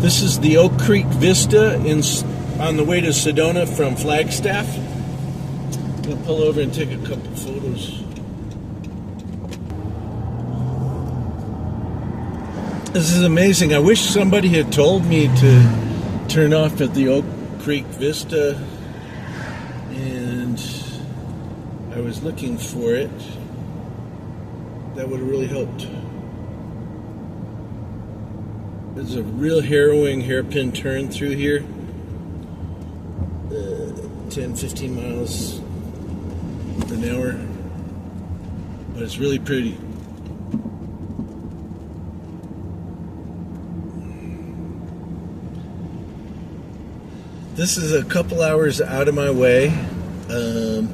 This is the Oak Creek Vista on the way to Sedona from Flagstaff. I'm going to pull over and take a couple photos. This is amazing. I wish somebody had told me to turn off at the Oak Creek Vista, and I was looking for it. That would have really helped. There's a real harrowing hairpin turn through here. 10-15 miles an hour. But it's really pretty. This is a couple hours out of my way on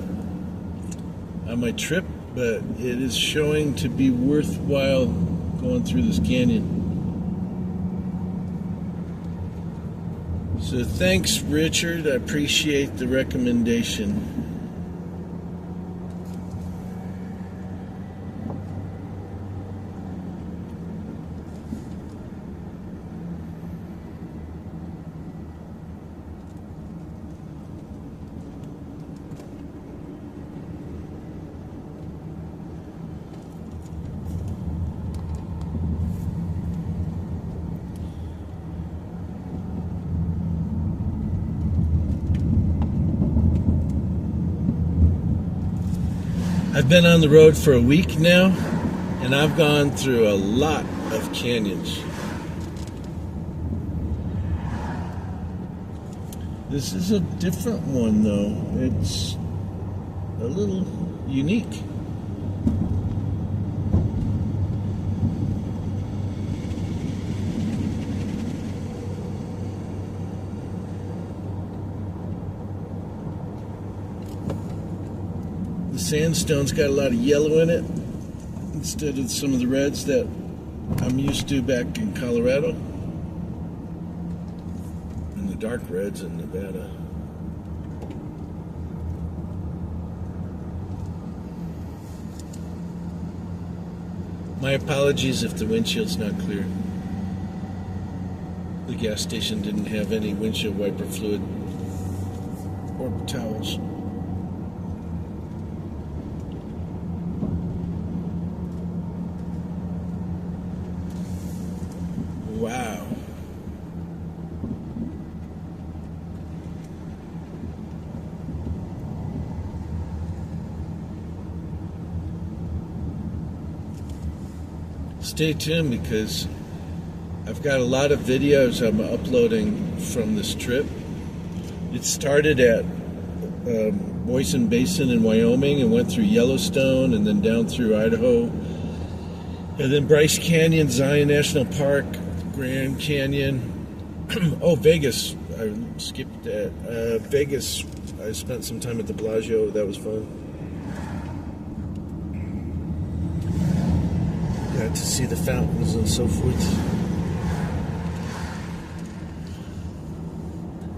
my trip, but it is showing to be worthwhile going through this canyon. So thanks, Richard. I appreciate the recommendation. I've been on the road for a week now, and I've gone through a lot of canyons. This is a different one, though. It's a little unique. Sandstone's got a lot of yellow in it instead of some of the reds that I'm used to back in Colorado, and the dark reds in Nevada. My apologies if the windshield's not clear. The gas station didn't have any windshield wiper fluid or towels. Wow. Stay tuned, because I've got a lot of videos I'm uploading from this trip. It started at Boysen Basin in Wyoming and went through Yellowstone and then down through Idaho, and then Bryce Canyon, Zion National Park, Grand Canyon. Oh, Vegas. I skipped that. Vegas, I spent some time at the Bellagio. That was fun. Got to see the fountains and so forth.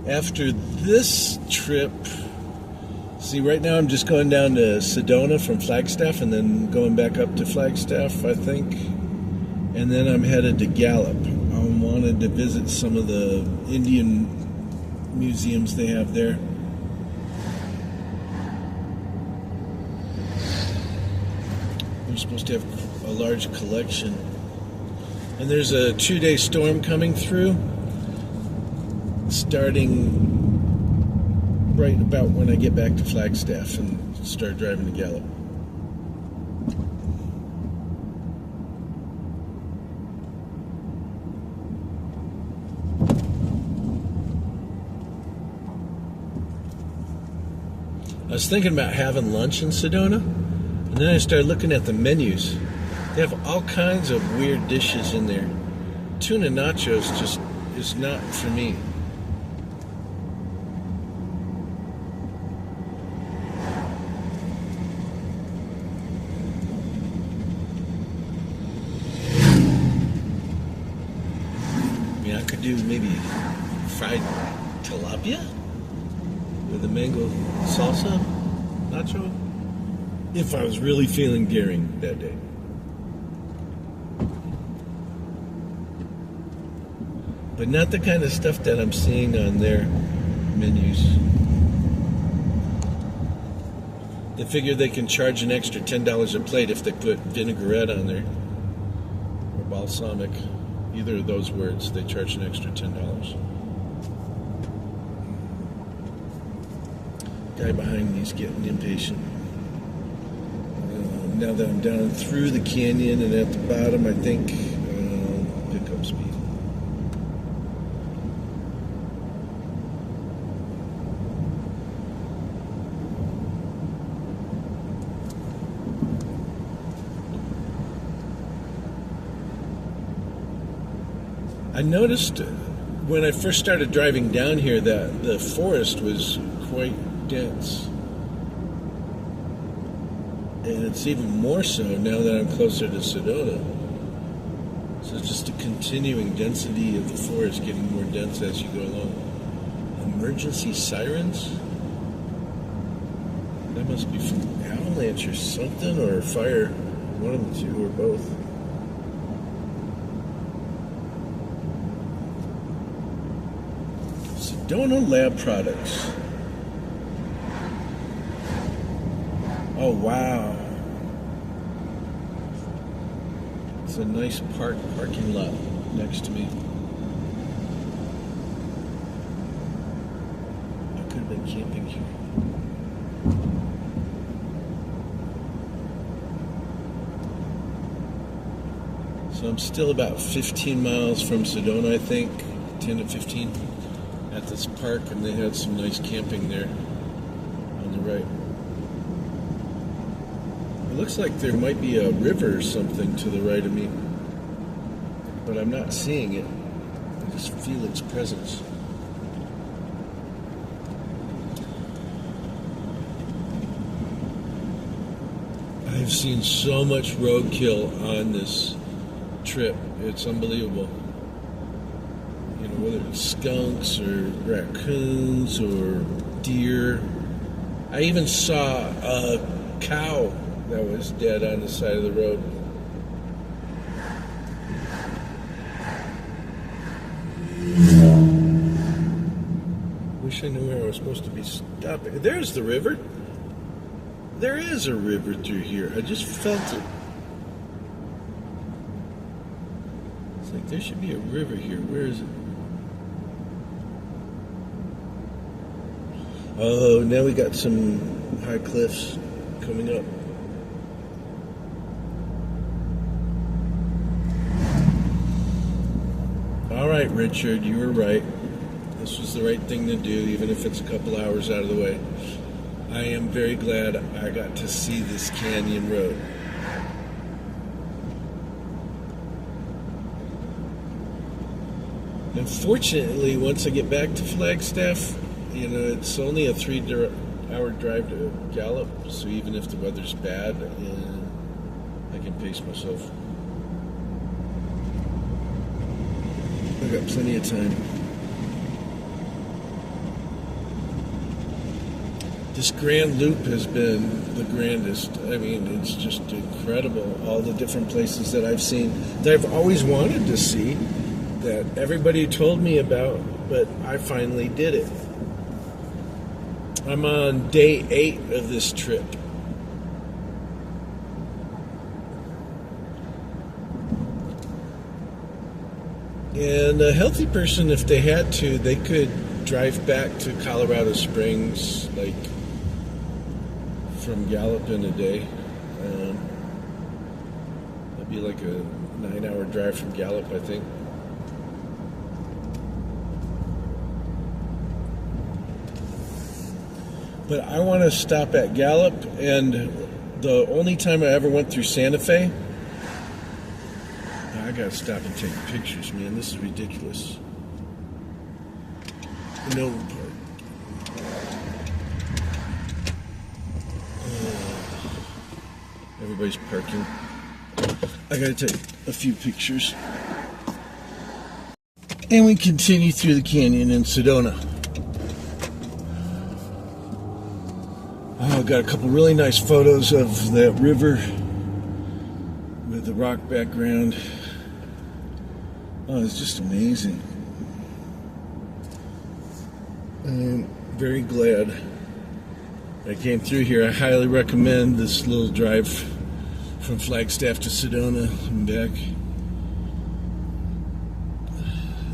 After this trip, see, right now I'm just going down to Sedona from Flagstaff and then going back up to Flagstaff, I think. And then I'm headed to Gallup. I wanted to visit some of the Indian museums they have there. They're supposed to have a large collection. And there's a 2-day storm coming through, starting right about when I get back to Flagstaff and start driving to Gallup. I was thinking about having lunch in Sedona, and then I started looking at the menus. They have all kinds of weird dishes in there. Tuna nachos just is not for me. I mean, I could do maybe fried tilapia with a mango salsa nacho if I was really feeling daring that day. but not the kind of stuff that I'm seeing on their menus. They figure they can charge an extra $10 a plate if they put vinaigrette on there, or balsamic. Either of those words, they charge an extra $10. Guy behind me is getting impatient. Now that I'm down through the canyon and at the bottom, I think pick up speed. I noticed when I first started driving down here that the forest was quite dense. And it's even more so now that I'm closer to Sedona. So it's just a continuing density of the forest getting more dense as you go along. Emergency sirens? That must be from avalanche or something, or fire. One of the two, or both. Sedona Lab Products. Oh, wow. It's a nice parking lot next to me. I could have been camping here. So I'm still about 15 miles from Sedona, I think. 10 to 15 at this park, and they had some nice camping there on the right. It looks like there might be a river or something to the right of me, but I'm not seeing it. I just feel its presence. I've seen so much roadkill on this trip. It's unbelievable. You know, whether it's skunks or raccoons or deer. I even saw a cow that was dead on the side of the road. Wish I knew where I was supposed to be stopping. There's the river. There is a river through here. I just felt it. It's like there should be a river here. Where is it? Oh, now we got some high cliffs coming up. All right, Richard, you were right. This was the right thing to do, even if it's a couple hours out of the way. I am very glad I got to see this canyon road. Unfortunately, once I get back to Flagstaff, you know, it's only a 3-hour drive to Gallup, so even if the weather's bad, I can pace myself. I've got plenty of time. This Grand Loop has been the grandest. I mean, it's just incredible. All the different places that I've seen that I've always wanted to see, that everybody told me about, but I finally did it. I'm on day 8 of this trip. And a healthy person, if they had to, they could drive back to Colorado Springs, like from Gallup in a day. That'd be like a 9-hour drive from Gallup, I think. But I want to stop at Gallup, and the only time I ever went through Santa Fe, I gotta stop and take pictures, man. This is ridiculous. No. Everybody's parking. I gotta take a few pictures. And we continue through the canyon in Sedona. Oh, got a couple really nice photos of that river with the rock background. Oh, it's just amazing. I'm very glad I came through here. I highly recommend this little drive from Flagstaff to Sedona and back.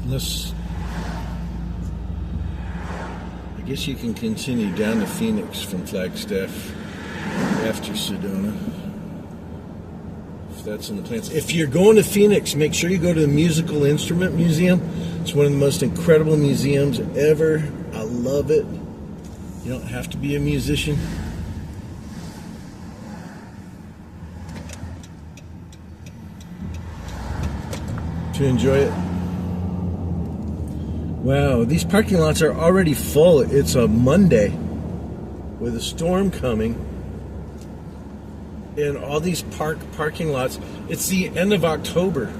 Unless, I guess you can continue down to Phoenix from Flagstaff after Sedona, if that's in the plans. If you're going to Phoenix, make sure you go to the Musical Instrument Museum. It's one of the most incredible museums ever. I love it. You don't have to be a musician. To enjoy it. Wow, these parking lots are already full. It's a Monday with a storm coming. And all these parking lots, it's the end of October.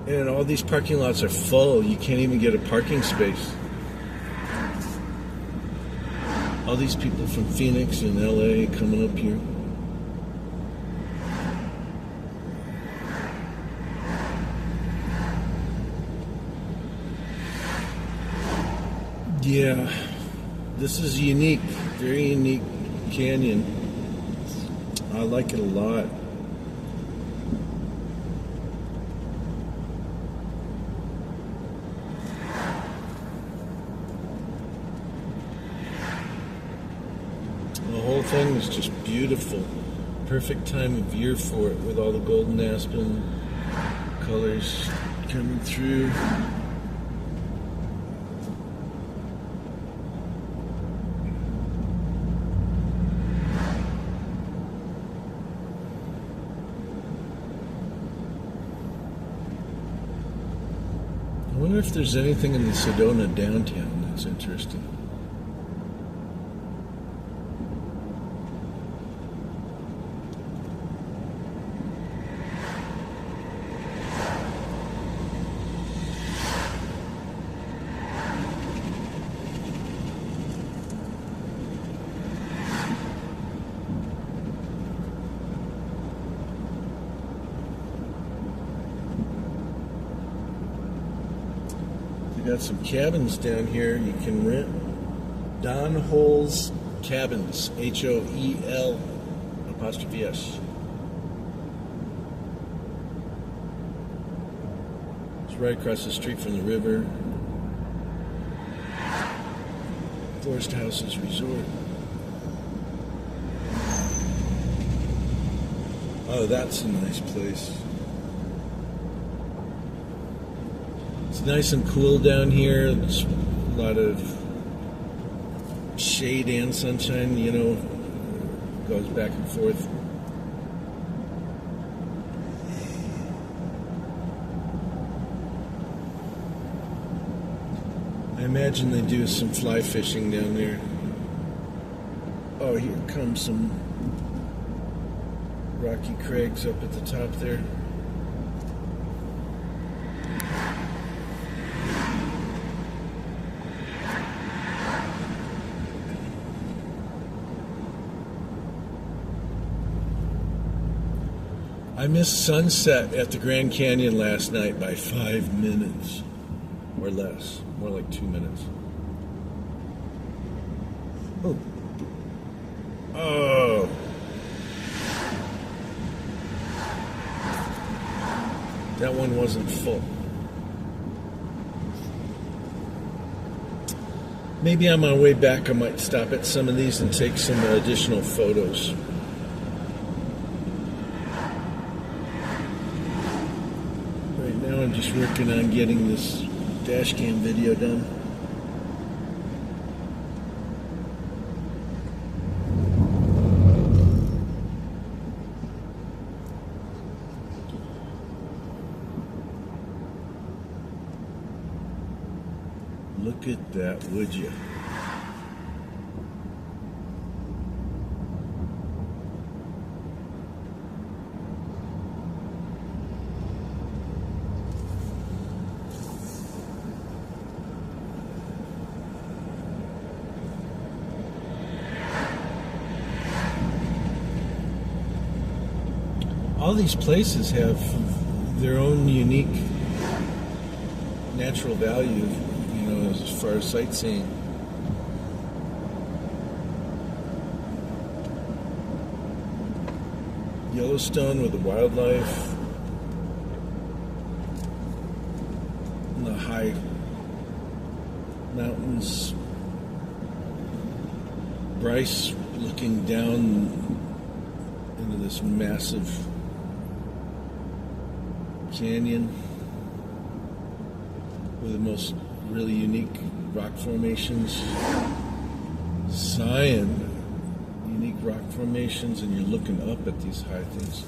And all these parking lots are full. You can't even get a parking space. All these people from Phoenix and LA coming up here. Yeah, this is unique, very unique canyon. I like it a lot. The whole thing is just beautiful. Perfect time of year for it with all the golden aspen colors coming through. I wonder if there's anything in the Sedona downtown that's interesting. Got some cabins down here you can rent. Don Hole's Cabins, H-O-E-L apostrophe S. It's right across the street from the river. Forest Houses Resort. Oh, that's a nice place. It's nice and cool down here. There's a lot of shade and sunshine, you know, goes back and forth. I imagine they do some fly fishing down there. Oh, here comes some rocky crags up at the top there. I missed sunset at the Grand Canyon last night by 5 minutes or less, more like 2 minutes. Oh. That one wasn't full. Maybe on my way back I might stop at some of these and take some additional photos. Now I'm just working on getting this dash cam video done. Look at that, would you? All these places have their own unique natural value, you know, as far as sightseeing. Yellowstone with the wildlife and the high mountains. Bryce looking down into this massive canyon with the most really unique rock formations. Zion, unique rock formations, and you're looking up at these high things.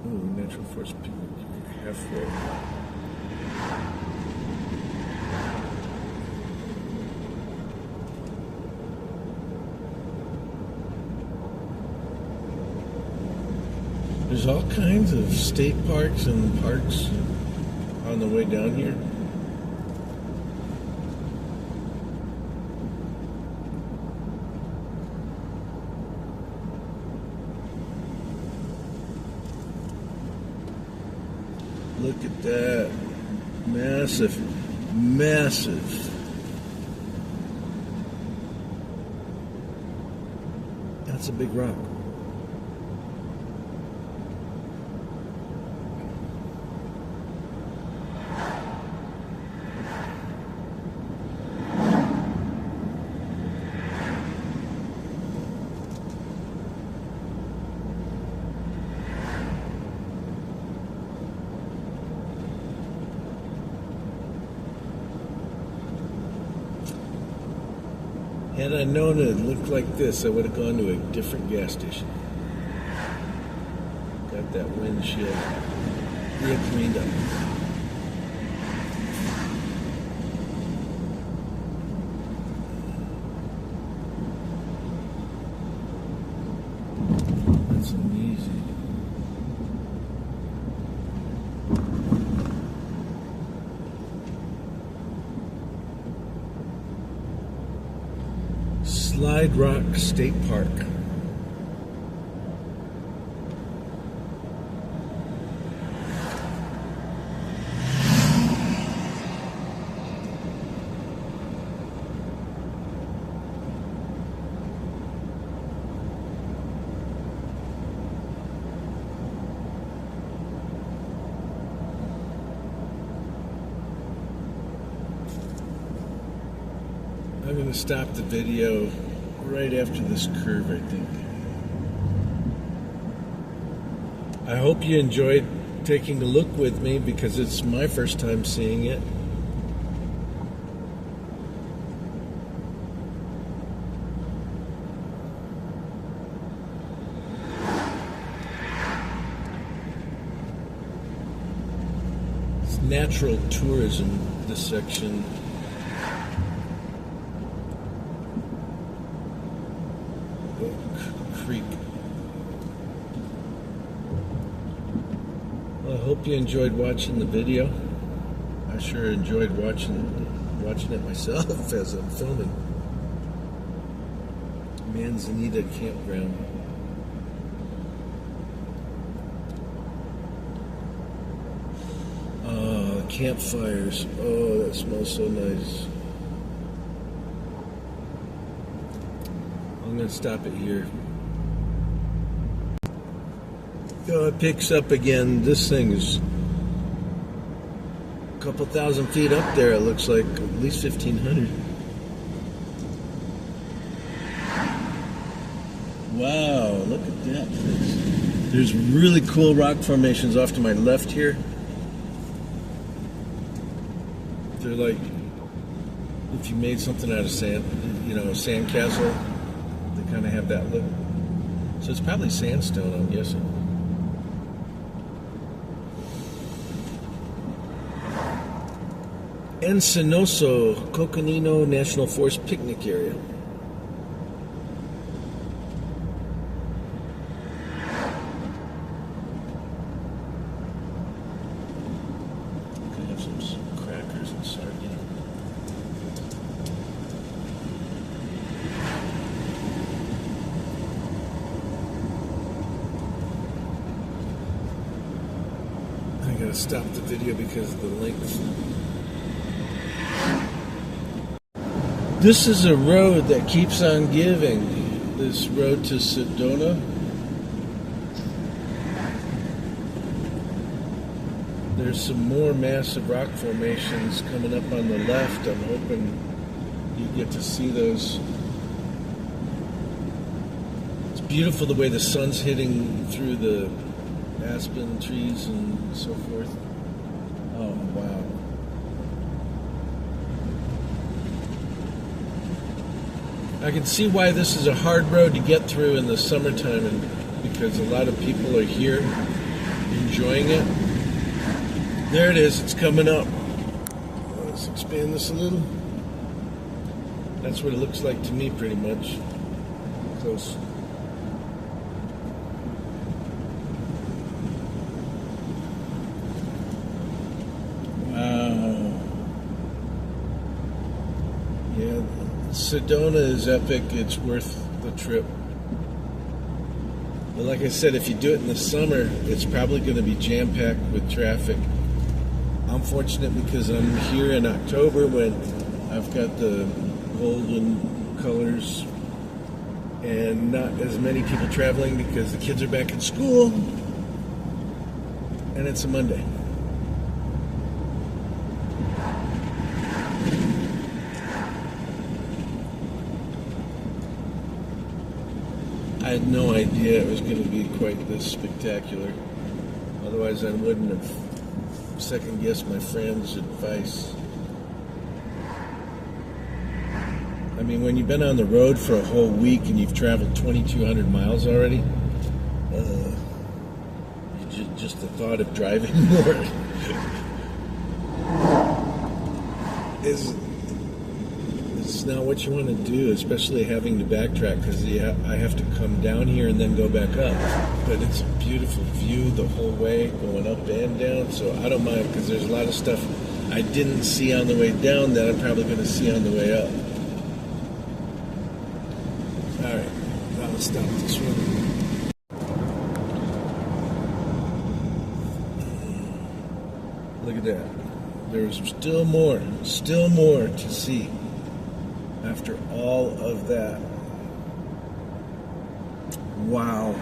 Ooh, natural forest picnic halfway. There's all kinds of state parks and parks on the way down here. Look at that. Massive, massive. That's a big rock. Had I known it looked like this, I would have gone to a different gas station. Got that windshield real cleaned up. That's amazing. Slide Rock State Park. I'm going to stop the video right after this curve, I think. I hope you enjoyed taking a look with me because it's my first time seeing it. It's natural tourism, this section. Creek. Well, I hope you enjoyed watching the video. I sure enjoyed watching it myself as I'm filming. Manzanita Campground. Campfires. Oh, that smells so nice. I'm going to stop it here. Oh, it picks up again. This thing is a couple thousand feet up there. It looks like at least 1,500. Wow, look at that. There's really cool rock formations off to my left here. They're like if you made something out of sand, you know, a sandcastle. They kind of have that look. So it's probably sandstone, I'm guessing. Encinoso, Coconino National Forest Picnic Area. Could have some crackers and sardine. I gotta stop the video because of the length. This is a road that keeps on giving. This road to Sedona. There's some more massive rock formations coming up on the left. I'm hoping you get to see those. It's beautiful the way the sun's hitting through the aspen trees and so forth. Oh, wow. I can see why this is a hard road to get through in the summertime, and because a lot of people are here enjoying it. There it is, it's coming up. Let's expand this a little. That's what it looks like to me, pretty much. Close. Wow. Yeah, Sedona is epic. It's worth the trip. But like I said, if you do it in the summer, it's probably going to be jam-packed with traffic. I'm fortunate because I'm here in October when I've got the golden colors and not as many people traveling because the kids are back in school and it's a Monday. I had no idea it was going to be quite this spectacular. Otherwise, I wouldn't have second-guessed my friend's advice. I mean, when you've been on the road for a whole week and you've traveled 2,200 miles already, just the thought of driving more is it's not what you want to do, especially having to backtrack, because I have to come down here and then go back up. But it's a beautiful view the whole way, going up and down, so I don't mind, because there's a lot of stuff I didn't see on the way down that I'm probably going to see on the way up. Alright, now let's stop this one. Look at that. There's still more to see after all of that. Wow.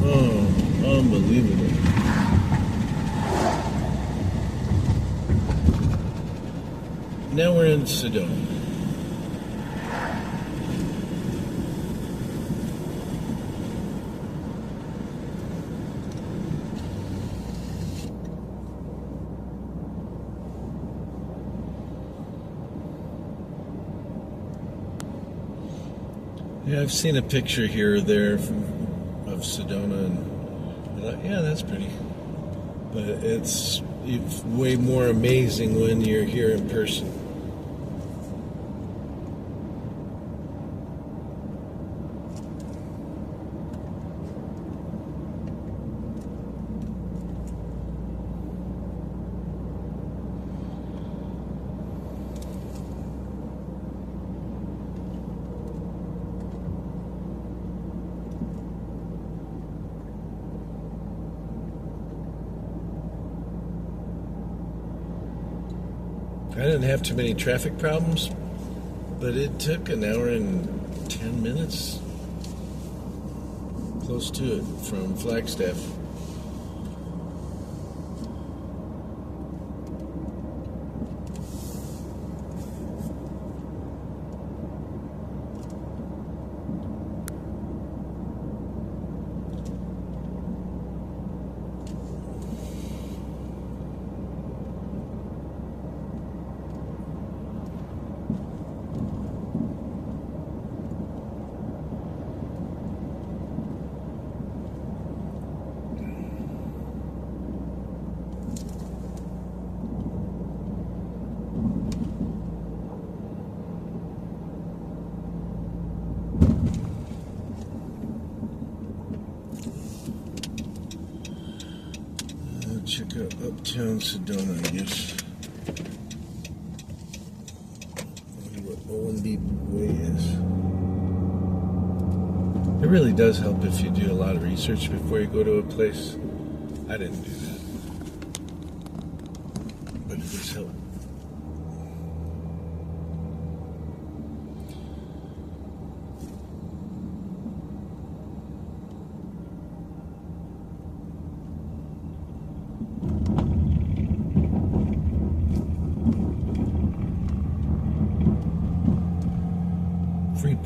Oh, unbelievable. Now we're in Sedona. Yeah, I've seen a picture here or there of Sedona, and I thought, yeah, that's pretty. But it's way more amazing when you're here in person. I didn't have too many traffic problems, but it took an hour and 10 minutes, close to it, from Flagstaff. Check out Uptown Sedona, I guess. Wonder what O&D Way is. It really does help if you do a lot of research before you go to a place. I didn't do that, but it does help.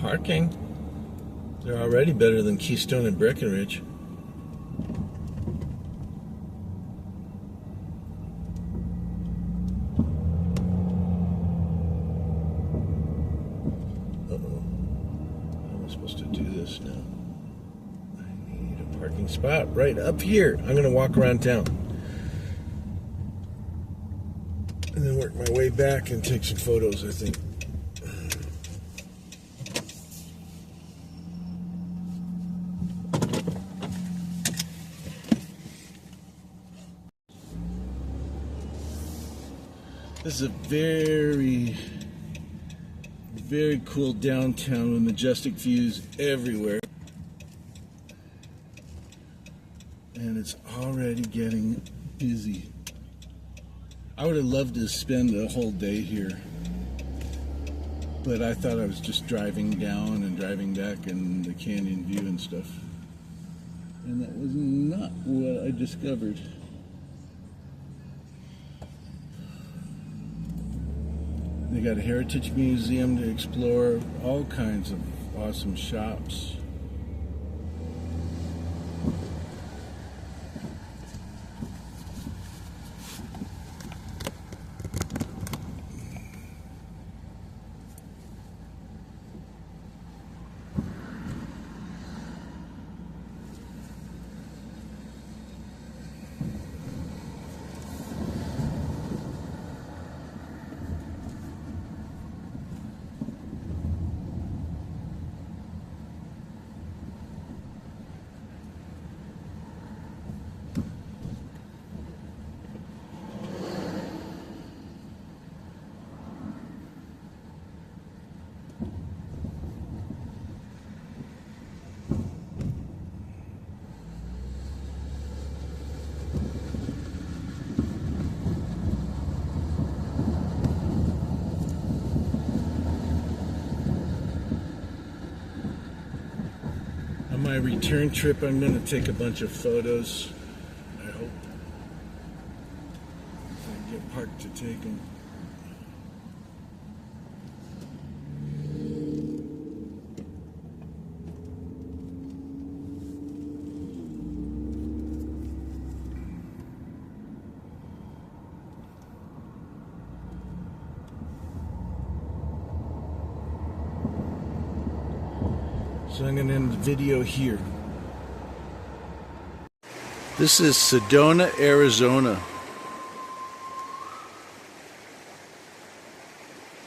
parking. They're already better than Keystone and Breckenridge. Uh-oh. How am I supposed to do this now? I need a parking spot right up here. I'm going to walk around town. And then work my way back and take some photos, I think. This is a very, very cool downtown with majestic views everywhere. And it's already getting busy. I would have loved to spend a whole day here, but I thought I was just driving down and driving back and the canyon view and stuff. And that was not what I discovered. They got a heritage museum to explore, all kinds of awesome shops. On my return trip, I'm going to take a bunch of photos. I hope I get parked to take them. So I'm going to end the video here. This is Sedona, Arizona.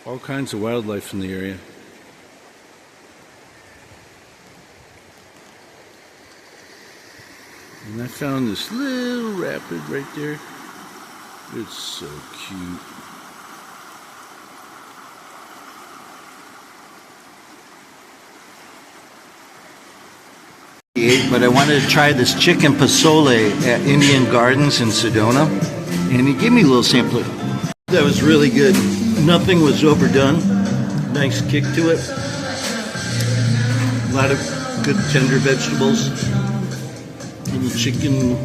All kinds of wildlife in the area. And I found this little rapid right there. It's so cute. But I wanted to try this chicken pozole at Indian Gardens in Sedona, and he gave me a little sampler. That was really good. Nothing was overdone. Nice kick to it. A lot of good tender vegetables. And the chicken,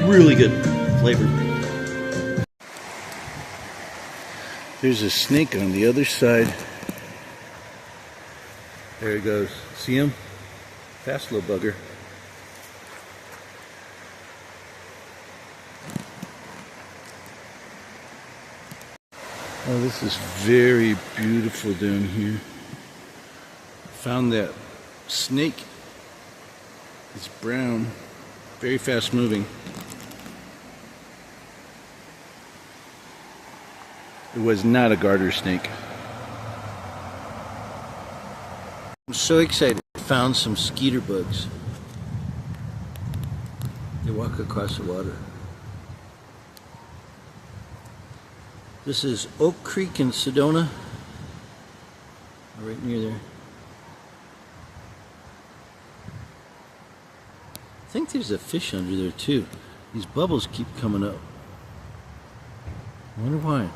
really good flavor. There's a snake on the other side. There he goes. See him? Fast little bugger. Oh, this is very beautiful down here. Found that snake. It's brown, very fast moving. It was not a garter snake. I'm so excited. I found some skeeter bugs. They walk across the water. This is Oak Creek in Sedona. Right near there. I think there's a fish under there too. These bubbles keep coming up. I wonder why.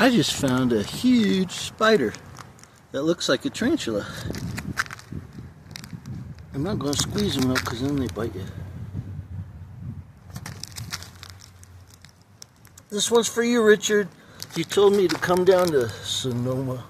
I just found a huge spider that looks like a tarantula. I'm not going to squeeze them though, because then they bite you. This one's for you, Richard. You told me to come down to Sonoma.